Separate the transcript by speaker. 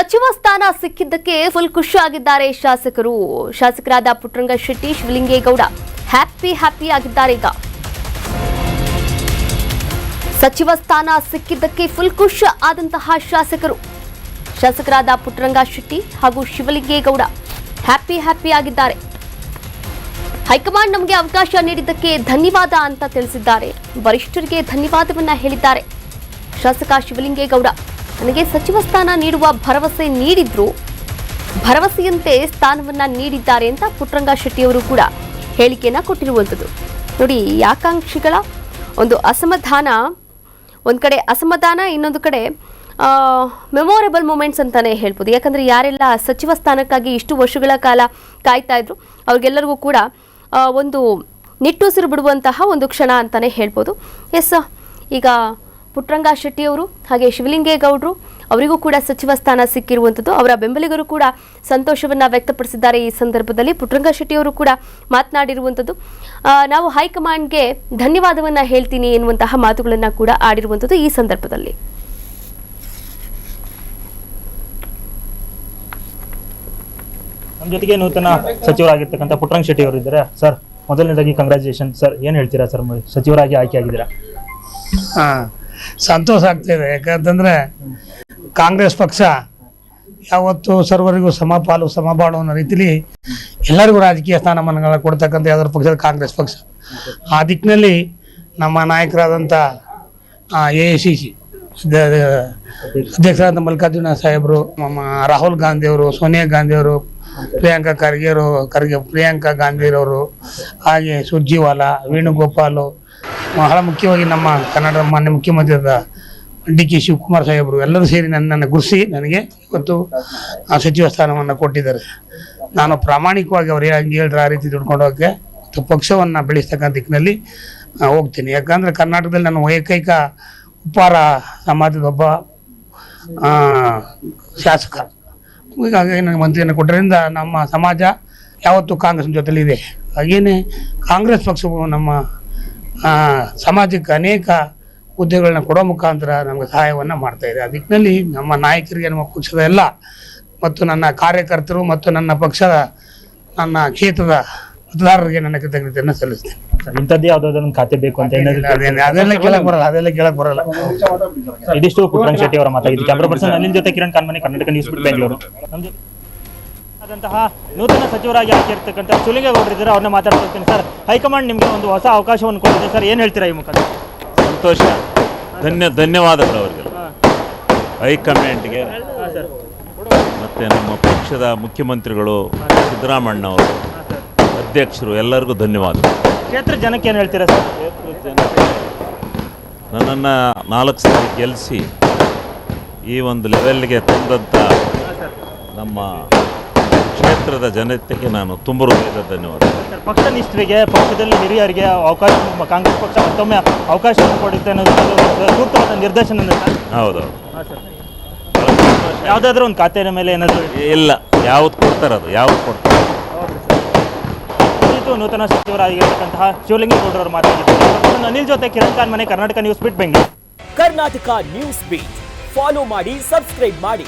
Speaker 1: ಸಚಿವ ಸ್ಥಾನ ಸಿಕ್ಕಿದ್ದಕ್ಕೆ ಫುಲ್ ಖುಷಿಯಾಗಿದ್ದಾರೆ ಶಾಸಕರಾದ ಪುಟ್ಟರಂಗ ಶೆಟ್ಟಿ, ಶಿವಲಿಂಗೇಗೌಡ ಹ್ಯಾಪಿ ಆಗಿದ್ದಾರೆ. ಈಗ ಸಚಿವ ಸ್ಥಾನ ಸಿಕ್ಕಿದ್ದಕ್ಕೆ ಫುಲ್ ಖುಷಿ ಆದಂತಹ ಶಾಸಕರಾದ ಪುಟ್ಟರಂಗ ಶೆಟ್ಟಿ ಹಾಗೂ ಶಿವಲಿಂಗೇಗೌಡ ಹ್ಯಾಪಿ ಆಗಿದ್ದಾರೆ. ಹೈಕಮಾಂಡ್ ನಮಗೆ ಅವಕಾಶ ನೀಡಿದ್ದಕ್ಕೆ ಧನ್ಯವಾದ ಅಂತ ತಿಳಿಸಿದ್ದಾರೆ. ವರಿಷ್ಠರಿಗೆ ಧನ್ಯವಾದವನ್ನ ಹೇಳಿದ್ದಾರೆ. ಶಾಸಕ ಶಿವಲಿಂಗೇಗೌಡ ನನಗೆ ಸಚಿವ ಸ್ಥಾನ ನೀಡುವ ಭರವಸೆ ನೀಡಿದ್ರು, ಭರವಸೆಯಂತೆ ಸ್ಥಾನವನ್ನ ನೀಡಿದ್ದಾರೆ ಅಂತ ಪುಟ್ಟರಂಗ ಶೆಟ್ಟಿ ಅವರು ಕೂಡ ಹೇಳಿಕೆಯನ್ನ ಕೊಟ್ಟಿರುವಂಥದ್ದು. ನೋಡಿ, ಆಕಾಂಕ್ಷಿಗಳ ಒಂದು ಅಸಮಾಧಾನ, ಒಂದು ಕಡೆ ಅಸಮಾಧಾನ, ಇನ್ನೊಂದು ಕಡೆ ಮೆಮೊರೇಬಲ್ ಮೂಮೆಂಟ್ಸ್ ಅಂತಾನೆ ಹೇಳ್ಬೋದು. ಯಾಕಂದ್ರೆ ಯಾರೆಲ್ಲ ಸಚಿವ ಸ್ಥಾನಕ್ಕಾಗಿ ಇಷ್ಟು ವರ್ಷಗಳ ಕಾಲ ಕಾಯ್ತಾ ಇದ್ರು ಅವ್ರಿಗೆಲ್ಲರಿಗೂ ಕೂಡ ಒಂದು ನಿಟ್ಟುಸಿರು ಬಿಡುವಂತಹ ಒಂದು ಕ್ಷಣ ಅಂತಾನೆ ಹೇಳ್ಬೋದು. ಎಸ್, ಈಗ ಪುಟ್ಟರಂಗ ಶೆಟ್ಟಿ ಅವರು ಹಾಗೆ ಶಿವಲಿಂಗೇಗೌಡರು ಅವರಿಗೂ ಕೂಡ ಸಚಿವ ಸ್ಥಾನ ಸಿಕ್ಕಿರುವಂಥದ್ದು. ಅವರ ಬೆಂಬಲಿಗರು ಕೂಡ ಸಂತೋಷವನ್ನ ವ್ಯಕ್ತಪಡಿಸಿದ್ದಾರೆ. ಈ ಸಂದರ್ಭದಲ್ಲಿ ಪುಟ್ಟರಂಗ ಶೆಟ್ಟಿ ಅವರು ಕೂಡ ಮಾತನಾಡಿರುವಂಥದ್ದು, ನಾವು ಹೈಕಮಾಂಡ್ಗೆ ಧನ್ಯವಾದವನ್ನ ಹೇಳ್ತೀನಿ ಎನ್ನುವಂತಹ ಮಾತುಗಳನ್ನ ಕೂಡ ಆಡಿರುವಂಥದ್ದು ಈ ಸಂದರ್ಭದಲ್ಲಿ.
Speaker 2: ನಮ್ಮ ಜೊತೆಗೆ ನೂತನ ಸಚಿವರಾಗಿರ್ತಕ್ಕಂಥ ಪುಟ್ಟರಂಗ ಶೆಟ್ಟಿ ಅವರು ಇದ್ದಾರೆ. ಸರ್, ಮೊದಲನೇದಾಗಿ ಕಂಗ್ರಾಚುಲೇಷನ್ ಸರ್. ಏನು ಹೇಳ್ತೀರಾ ಸರ್, ಸಚಿವರಾಗಿ ಆಯ್ಕೆ ಆಗಿದ್ದೀರಾ?
Speaker 3: ಸಂತೋಷ ಆಗ್ತಾಯಿದೆ. ಯಾಕಂತಂದರೆ ಕಾಂಗ್ರೆಸ್ ಪಕ್ಷ ಯಾವತ್ತು ಸರ್ವರಿಗೂ ಸಮಪಾಲು ಸಮಬಾಳು ಅನ್ನೋ ರೀತಿಲಿ ಎಲ್ಲರಿಗೂ ರಾಜಕೀಯ ಸ್ಥಾನಮಾನಗಳನ್ನ ಕೊಡ್ತಕ್ಕಂಥ ಯಾವ್ದಾದ್ರು ಪಕ್ಷದ ಕಾಂಗ್ರೆಸ್ ಪಕ್ಷ. ಆ ದಿಕ್ಕಿನಲ್ಲಿ ನಮ್ಮ ನಾಯಕರಾದಂಥ AICC ಅಧ್ಯಕ್ಷರಾದಂಥ ಮಲ್ಲಿಕಾರ್ಜುನ ಸಾಹೇಬರು, ನಮ್ಮ ರಾಹುಲ್ ಗಾಂಧಿಯವರು, ಸೋನಿಯಾ ಗಾಂಧಿಯವರು, ಪ್ರಿಯಾಂಕಾ ಗಾಂಧಿರವರು, ಹಾಗೆ ಸುರ್ಜಿವಾಲಾ, ವೇಣುಗೋಪಾಲು, ಬಹಳ ಮುಖ್ಯವಾಗಿ ನಮ್ಮ ಕನ್ನಡ ಮಾನ್ಯ ಮುಖ್ಯಮಂತ್ರಿಯಾದ DK ಶಿವಕುಮಾರ್ ಸಾಹೇಬರು ಎಲ್ಲರೂ ಸೇರಿ ನನ್ನನ್ನು ಗುರುಸಿ ನನಗೆ ಇವತ್ತು ಸಚಿವ ಸ್ಥಾನವನ್ನು ಕೊಟ್ಟಿದ್ದಾರೆ. ನಾನು ಪ್ರಾಮಾಣಿಕವಾಗಿ ಅವ್ರು ಹೇಳಿದ್ರೆ ಆ ರೀತಿ ದುಡ್ಕೊಂಡು ಹೋಗೋಕ್ಕೆ ಮತ್ತು ಪಕ್ಷವನ್ನು ಬೆಳೆಸ್ತಕ್ಕಂಥ ದಿಕ್ಕಿನಲ್ಲಿ ಹೋಗ್ತೀನಿ. ಯಾಕಂದರೆ ಕರ್ನಾಟಕದಲ್ಲಿ ನಾನು ಏಕೈಕ ಉಪ್ಪಾರ ಸಮಾಜದ ಒಬ್ಬ ಶಾಸಕ. ಹೀಗಾಗಿ ನನಗೆ ಮಂತ್ರಿಯನ್ನು ಕೊಟ್ಟರಿಂದ ನಮ್ಮ ಸಮಾಜ ಯಾವತ್ತೂ ಕಾಂಗ್ರೆಸ್ ಜೊತೆಲಿದೆ. ಹಾಗೇನೆ ಕಾಂಗ್ರೆಸ್ ಪಕ್ಷವು ನಮ್ಮ ಸಮಾಜಕ್ಕೆ ಅನೇಕ ಹುದ್ದೆಗಳನ್ನ ಕೊಡೋ ಮುಖಾಂತರ ನಮಗೆ ಸಹಾಯವನ್ನು ಮಾಡ್ತಾ ಇದೆ. ಆ ದಿಕ್ಕಿನಲ್ಲಿ ನಮ್ಮ ನಾಯಕರಿಗೆ, ನಮ್ಮ ಪಕ್ಷದ ಎಲ್ಲ ಮತ್ತು ನನ್ನ ಕಾರ್ಯಕರ್ತರು ಮತ್ತು ನನ್ನ ಪಕ್ಷದ, ನನ್ನ ಕ್ಷೇತ್ರದ ಮತದಾರರಿಗೆ ನನ್ನ ಕೃತಜ್ಞತೆಯನ್ನು ಸಲ್ಲಿಸ್ತೇನೆ.
Speaker 2: ಇಂಥದ್ದೇ ಯಾವುದಾದ್ರು ಖಾತೆ ಬೇಕು ಅಂತ
Speaker 3: ಅದೆಲ್ಲ ಕೇಳಕ್ ಬರಲ್ಲ.
Speaker 2: ಇದಿಷ್ಟು ಪುಟ್ಟರಂಗ ಶೆಟ್ಟಿ ಅವರ ಮಾತಾಗಿದ್ದು. ಕ್ಯಾಮರಾ ಪರ್ಸನ್ ಅನಿಲ್ ಜೊತೆ ಕಿರಣ್ ಕಾನ್ಮನಿ, ಕರ್ನಾಟಕ ನ್ಯೂಸ್ ಬಿಟ್, ಬೆಂಗಳೂರು. ನೂತನ ಸಚಿವರಾಗಿ ಆಗಿರ್ತಕ್ಕಂಥ ಶಿವಲಿಂಗೇಗೌಡರು ಇದ್ದಾರೆ, ಅವ್ರನ್ನ ಮಾತಾಡ್ತಿರ್ತೀನಿ. ಸರ್, ಹೈಕಮಾಂಡ್ ನಿಮಗೆ ಒಂದು ಹೊಸ ಅವಕಾಶವನ್ನು ಕೊಟ್ಟಿದೆ ಸರ್, ಏನು ಹೇಳ್ತೀರಾ ಈ ಮುಖಾಂತರ?
Speaker 4: ಸಂತೋಷ, ಧನ್ಯವಾದಗಳು ಅವರಿಗೆ, ಹೈಕಮಾಂಡ್ಗೆ ಮತ್ತು ನಮ್ಮ ಪಕ್ಷದ ಮುಖ್ಯಮಂತ್ರಿಗಳು ಸಿದ್ದರಾಮಣ್ಣ ಅವರು, ಅಧ್ಯಕ್ಷರು, ಎಲ್ಲರಿಗೂ ಧನ್ಯವಾದ.
Speaker 2: ಕ್ಷೇತ್ರ ಜನಕ್ಕೆ ಏನು ಹೇಳ್ತೀರಾ ಸರ್?
Speaker 4: ನನ್ನನ್ನು 4 ಸಾರಿ ಗೆಲ್ಲಿಸಿ ಈ ಒಂದು ಲೆವೆಲ್ಗೆ ತಂದಂಥ ನಮ್ಮ ಕ್ಷೇತ್ರದ ಜನತೆಗೆ ನಾನು ತುಂಬ ಹೃದಯದ ಧನ್ಯವಾದ.
Speaker 2: ಪಕ್ಷ ನಿಷ್ಠರಿಗೆ, ಪಕ್ಷದಲ್ಲಿ ಹಿರಿಯರಿಗೆ ಅವಕಾಶ, ಕಾಂಗ್ರೆಸ್ ಪಕ್ಷ ಮತ್ತೊಮ್ಮೆ ಅವಕಾಶವನ್ನು ಕೊಡುತ್ತೆ ಅನ್ನೋದು ಸೂಕ್ತವಾದ ನಿರ್ದೇಶನ.
Speaker 4: ಹೌದೌದು.
Speaker 2: ಯಾವುದಾದ್ರೂ ಒಂದು ಖಾತೆಯ ಮೇಲೆ ಏನಾದರೂ
Speaker 4: ಇಲ್ಲ, ಯಾವ್ದು ಕೊಡ್ತಾರೆ ಅದು, ಯಾವ್ದು ಕೊಡ್ತಾರೆ.
Speaker 2: ನೂತನ ಸಚಿವರಾಗಿರ್ತಕ್ಕಂತಹ ಶಿವಲಿಂಗೇಗೌಡರು ಮಾತಾಡಿದ್ದಾರೆ. ಅನಿಲ್ ಜೊತೆ Kiran Kanmani, Karnataka news beat, Bengaluru.
Speaker 5: Karnataka news beat follow ಮಾಡಿ, ಸಬ್ಸ್ಕ್ರೈಬ್ ಮಾಡಿ.